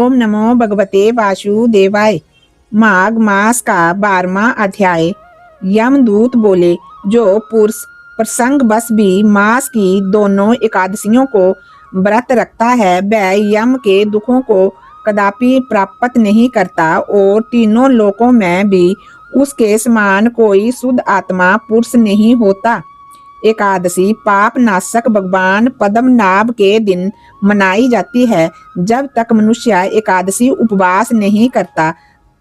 ओम नमो भगवते वासुदेवाय। माघ मास का 12वां अध्याय। यमदूत बोले, जो पुरुष प्रसंग बस भी मास की दोनों एकादशियों को व्रत रखता है वह यम के दुखों को कदापि प्राप्त नहीं करता और तीनों लोकों में भी उसके समान कोई शुद्ध आत्मा पुरुष नहीं होता। एकादशी पाप नाशक भगवान पद्मनाभ के दिन मनाई जाती है। जब तक मनुष्य एकादशी उपवास नहीं करता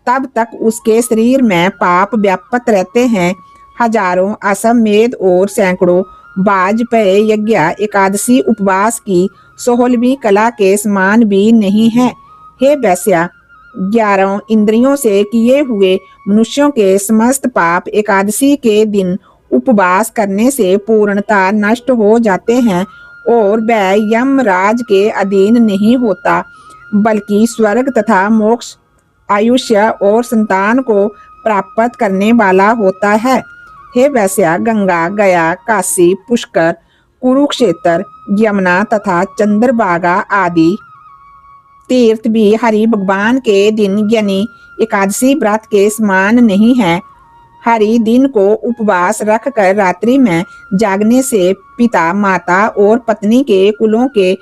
तब तक उसके शरीर में पाप व्याप्त रहते हैं। हजारों अश्वमेध और सैकड़ों वाजपेयी यज्ञ एकादशी उपवास की 16वीं कला के समान भी नहीं है। हे वैश्या, 11 इंद्रियों से किए हुए मनुष्यों के समस्त पाप एकादशी के दिन उपवास करने से पूर्णतः नष्ट हो जाते हैं और वह यमराज के अधीन नहीं होता बल्कि स्वर्ग तथा मोक्ष, आयुष्य और संतान को प्राप्त करने वाला होता है। हे वैश्या, गंगा, गया, काशी, पुष्कर, कुरुक्षेत्र, यमुना तथा चंद्रभागा आदि तीर्थ भी हरि भगवान के दिन यानी एकादशी व्रत के समान नहीं है। हरि दिन को उपवास रखकर रात्रि में जागने से पिता, माता और पत्नी के कुलों के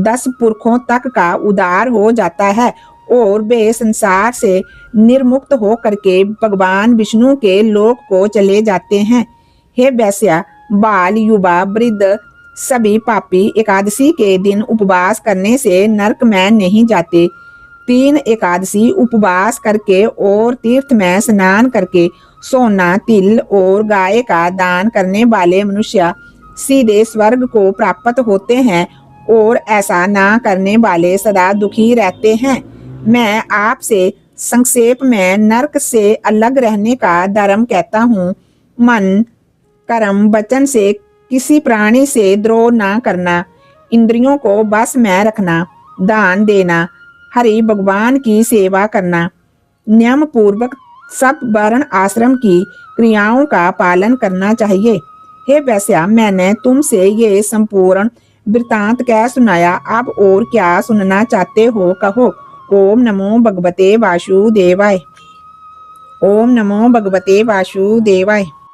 10 पुरखों तक का उद्धार हो जाता है और वे संसार से निर्मुक्त होकर के भगवान विष्णु के लोक को चले जाते हैं। हे वैश्या, बाल, युवा, वृद्ध सभी पापी एकादशी के दिन उपवास करने से नरक में नहीं जाते। 3 एकादशी उपवास करके और तीर्थ में स्नान करके सोना, तिल और गाय का दान करने वाले मनुष्य सीधे स्वर्ग को प्राप्त होते हैं और ऐसा ना करने वाले सदा दुखी रहते हैं। मैं आपसे संक्षेप में नरक से अलग रहने का धर्म कहता हूँ। मन, कर्म, वचन से किसी प्राणी से द्रोह ना करना, इंद्रियों को बस में रखना, दान देना, हरि भगवान की सेवा करना, नियम पूर्वक सब वर्ण आश्रम की क्रियाओं का पालन करना चाहिए। हे वैश्या, मैंने तुमसे ये संपूर्ण वृतांत कह सुनाया, अब और क्या सुनना चाहते हो कहो। ओम नमो भगवते वासुदेवाय। ओम नमो भगवते वासुदेवाय।